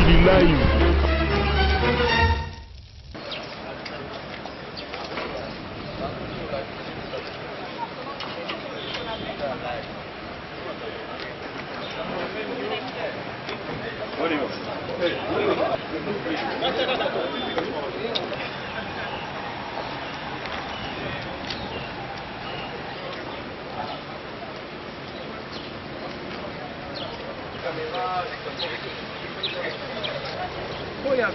mokili live.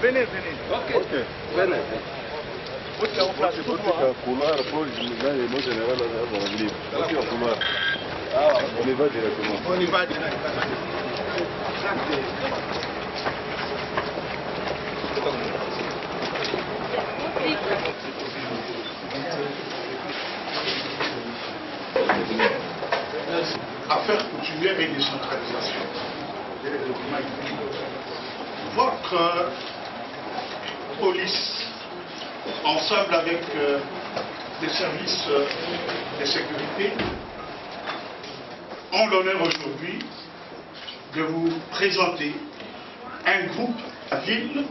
Venez. Ok, venez. Vous êtes en place, C'est pour que couloir, pour le mot général, on va venir. Ok, au couloir. On y va directement. On y va directement. Affaires coutumières et décentralisation. Votre police, ensemble avec les services de sécurité, ont l'honneur aujourd'hui de vous présenter un groupe à ville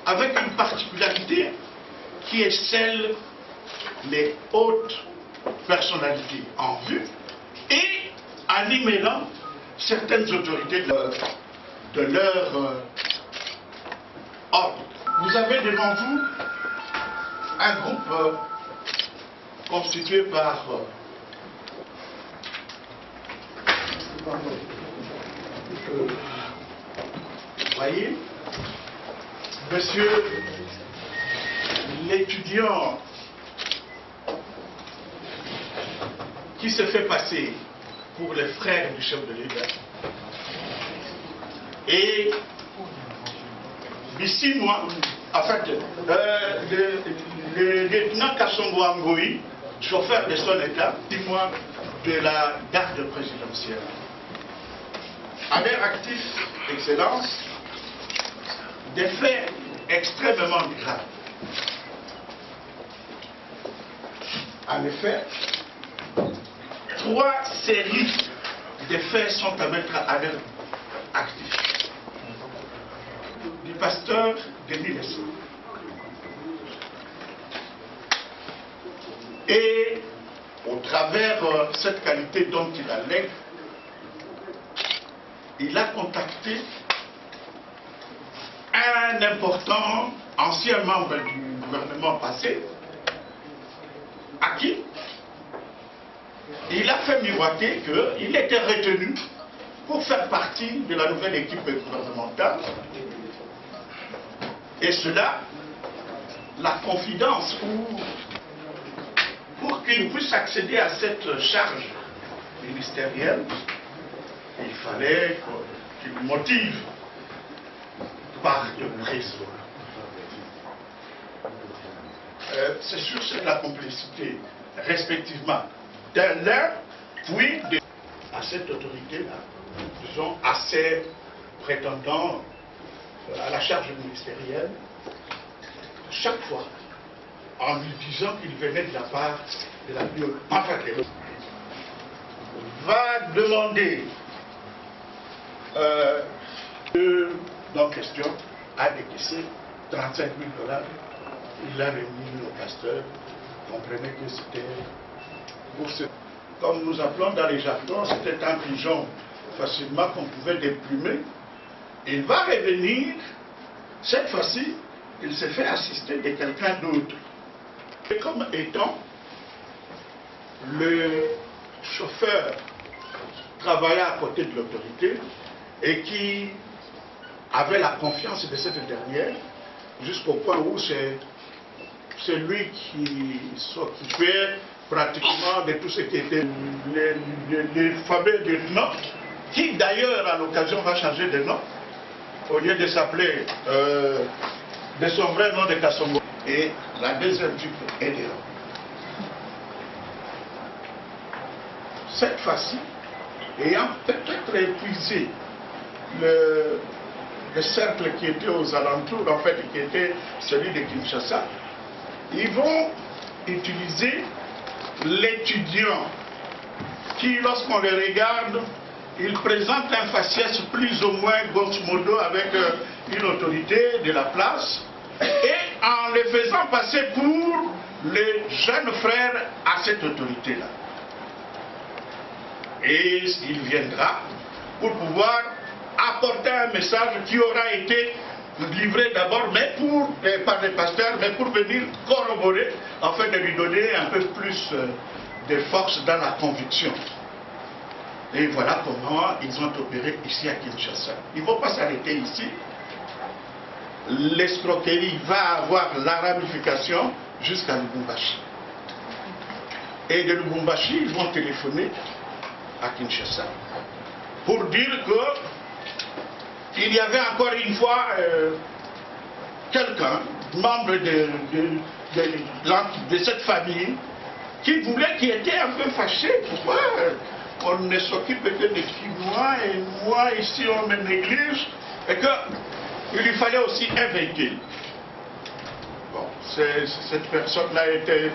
avec une particularité qui est celle des hautes personnalités en vue et en y mêlant certaines autorités de leur ordre. Vous avez devant vous un groupe constitué par vous voyez, monsieur l'étudiant qui se fait passer pour le frère du chef de l'État et d'ici moi, en fait, le lieutenant Kassongo Amboui, chauffeur de son État, 6 mois de la garde présidentielle. À l'air actif, Excellence, des faits extrêmement graves. En effet, 3 séries de faits sont à mettre à l'air actif. Du pasteur Denis Lessard. Et au travers cette qualité dont il a l'air, il a contacté un important ancien membre du gouvernement passé, à qui il a fait miroiter qu'il était retenu pour faire partie de la nouvelle équipe gouvernementale. Et cela, la confidence, pour qu'il puisse accéder à cette charge ministérielle, il fallait qu'il motive par de raison. C'est sur la complicité, respectivement, d'un l'un, puis à cette autorité-là, disons, à ces prétendants à la charge ministérielle, chaque fois, en lui disant qu'il venait de la part de la plus haute, enfin, va demander dans question à décaisser 35 000 $. Il a remis au pasteur. Comprenez que c'était pour ce. Comme nous appelons dans les jargons, c'était un pigeon facilement qu'on pouvait déplumer. Il va revenir, cette fois-ci, il s'est fait assister de quelqu'un d'autre. Et comme étant le chauffeur travaillait à côté de l'autorité et qui avait la confiance de cette dernière, jusqu'au point où c'est lui qui s'occupait pratiquement de tout ce qui était les fameux lieutenants, qui d'ailleurs à l'occasion va changer de nom, au lieu de s'appeler de son vrai nom de Kassongo. Et la deuxième type est dehors. Cette fois-ci, ayant peut-être épuisé le cercle qui était aux alentours, en fait, qui était celui de Kinshasa, ils vont utiliser l'étudiant qui, lorsqu'on le regarde, il présente un faciès plus ou moins grosso modo avec une autorité de la place, et en le faisant passer pour le jeune frère à cette autorité-là. Et il viendra pour pouvoir apporter un message qui aura été livré d'abord par les pasteurs, mais pour venir corroborer, afin de lui donner un peu plus de force dans la conviction. Et voilà comment ils ont opéré ici à Kinshasa. Ils ne vont pas s'arrêter ici. L'escroquerie va avoir la ramification jusqu'à Lubumbashi. Et de Lubumbashi, ils vont téléphoner à Kinshasa pour dire qu'il y avait encore une fois quelqu'un, membre de cette famille, qui était un peu fâché. Pourquoi on ne s'occupe que des Chinois et moi ici on me néglige, et qu'il lui fallait aussi un véhicule. Bon, cette personne-là était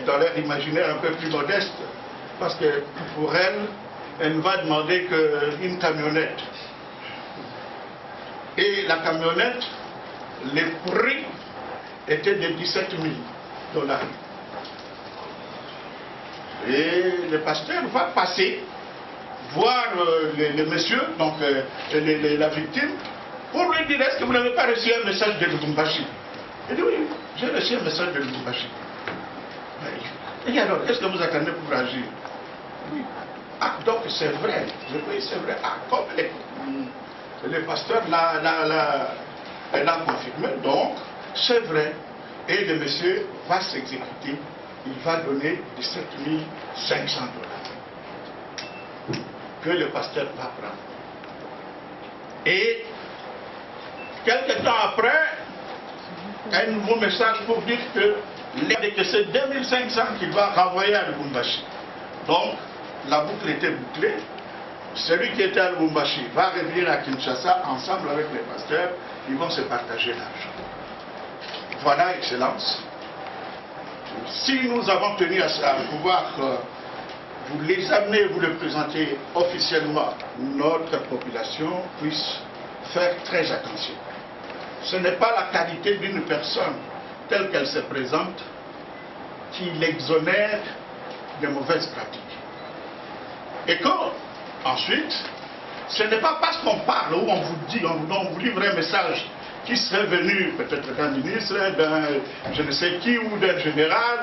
dans l'air imaginaire un peu plus modeste, parce que pour elle, elle ne va demander qu'une camionnette. Et la camionnette, le prix était de 17 000 $. Et le pasteur va passer, voir le monsieur, donc la victime, pour lui dire: est-ce que vous n'avez pas reçu un message de Lubumbashi? Il dit: oui, j'ai reçu un message de Lubumbashi. Et alors, est-ce que vous attendez pour agir? Oui. Ah, donc c'est vrai. Oui, c'est vrai. Ah, comme le pasteur l'a confirmé, donc c'est vrai. Et le monsieur va s'exécuter. Il va donner 17 500 $. Que le pasteur va prendre. Et quelques temps après, un nouveau message pour dire que c'est 2500 qu'il va renvoyer à Lubumbashi. Donc, la boucle était bouclée. Celui qui était à Lubumbashi va revenir à Kinshasa ensemble avec les pasteurs. Ils vont se partager l'argent. Voilà, Excellence. Si nous avons tenu à pouvoir vous l'examiner, vous le présenter officiellement, notre population puisse faire très attention. Ce n'est pas la qualité d'une personne telle qu'elle se présente qui l'exonère de mauvaises pratiques. Et ensuite, ce n'est pas parce qu'on parle ou on vous dit, on vous livre un message qui serait venu peut-être d'un ministre, d'un je ne sais qui, ou d'un général,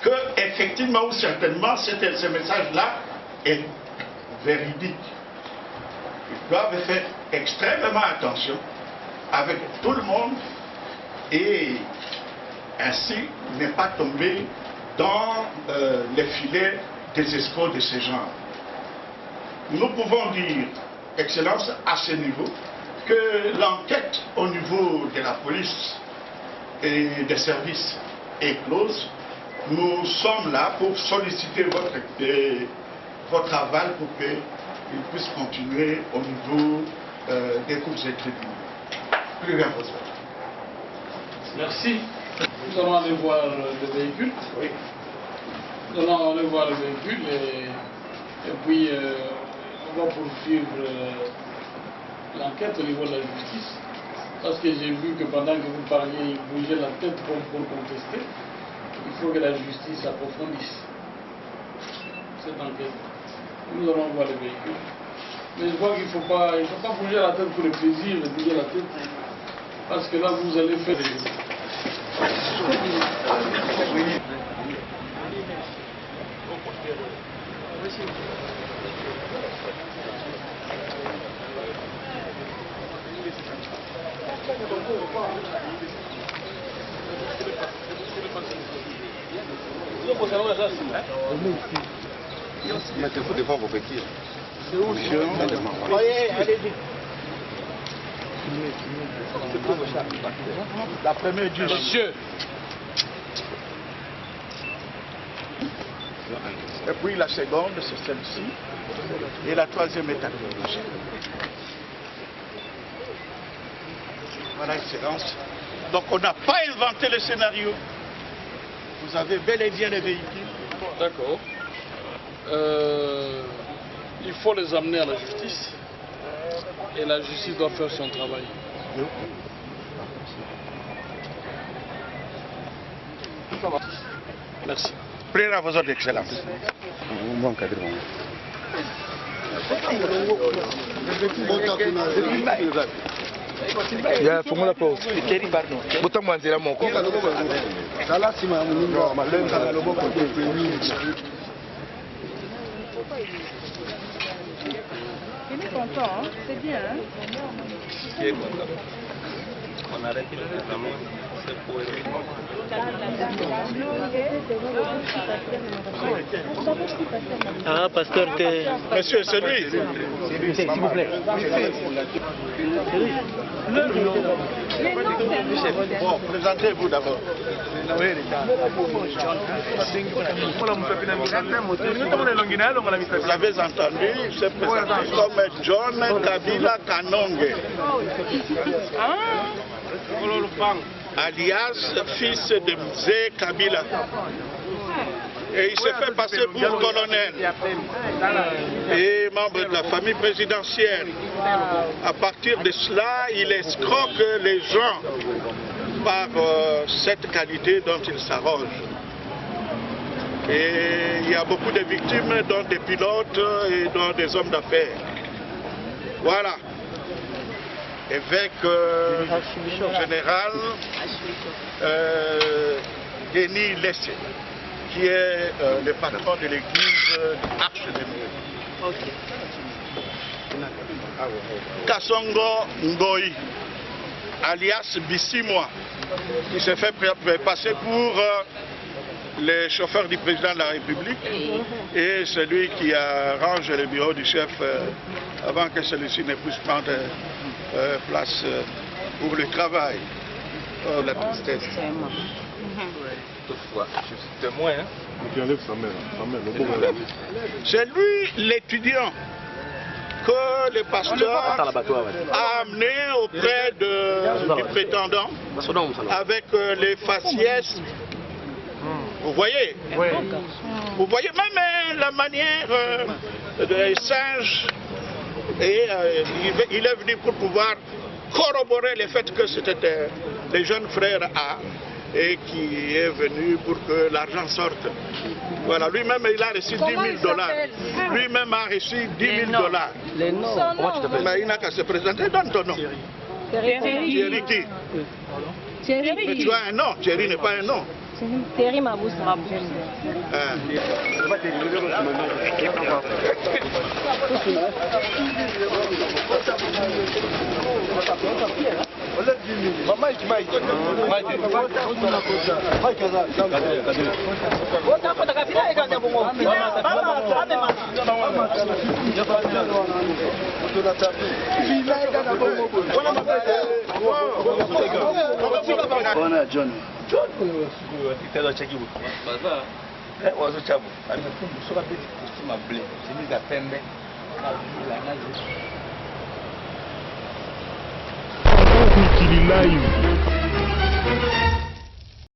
que effectivement ou certainement ce message-là est véridique. Ils doivent faire extrêmement attention avec tout le monde et ainsi ne pas tomber dans les filets des escrocs de ce genre. Nous pouvons dire, Excellence, à ce niveau, que l'enquête au niveau de la police et des services est close. Nous sommes là pour solliciter votre aval pour qu'il puisse continuer au niveau des cours et tribunaux. Plus rien besoin. Merci. Nous allons aller voir le véhicule. Oui. Nous allons aller voir le véhicule et puis on va poursuivre l'enquête au niveau de la justice. Parce que j'ai vu que pendant que vous parliez, vous bougez la tête pour contester. Il faut que la justice approfondisse cette enquête. Nous allons voir le véhicule. Mais je vois qu'il ne faut pas bouger la tête pour le plaisir de bouger la tête. Parce que là, vous allez faire des... Mais il faut devoir vos petits. C'est où, monsieur? Allez-y. La première du Monsieur. Et puis la seconde, c'est celle-ci. Et la troisième est à gauche. Voilà, Excellence. Donc on n'a pas inventé le scénario. Vous avez bel et bien les véhicules. D'accord. Il faut les amener à la justice. Et la justice doit faire son travail. Merci. Priez à vos ordres d'excellence. Ya fungula pause. Iteri pardon. Buta mwanzira moko. Sala sima ya muninga malenga na loboko tepeni. Il est content, hein? C'est bien. Hein? On arrête le gouvernement, c'est pour Ah, pasteur, Monsieur, c'est lui. s'il vous plaît. Bon, présentez-vous d'abord. Vous avez entendu, il s'est présenté comme John Kabila Kanonge, alias fils de Mzee Kabila. Et il s'est fait passer pour colonel et membre de la famille présidentielle. À partir de cela, il escroque les gens par cette qualité dont il s'arroge. Et il y a beaucoup de victimes, dont des pilotes et dont des hommes d'affaires. Voilà. Évêque général Denis Lessé, qui est le patron de l'église Arche de Noé. Kassongo Ngoï, alias Bissimois, qui s'est fait passer pour le chauffeur du président de la République et celui qui arrange le bureau du chef avant que celui-ci ne puisse prendre place pour le travail. Oh, la tristesse. toutefois, je suis témoin. C'est lui l'étudiant que le pasteur a amené auprès du prétendant avec les faciès. Vous voyez? Vous voyez même la manière des singes. Et il est venu pour pouvoir corroborer le fait que c'était le jeune frère A et qui est venu pour que l'argent sorte. Voilà, lui-même il a reçu 10 000 $. Lui-même a reçu 10 000 $. Les noms. Mais il n'a qu'à se présenter, donne ton nom. Thierry qui? Mais tu as un nom, Thierry n'est pas un nom. Thierry Maboussa. John. Live.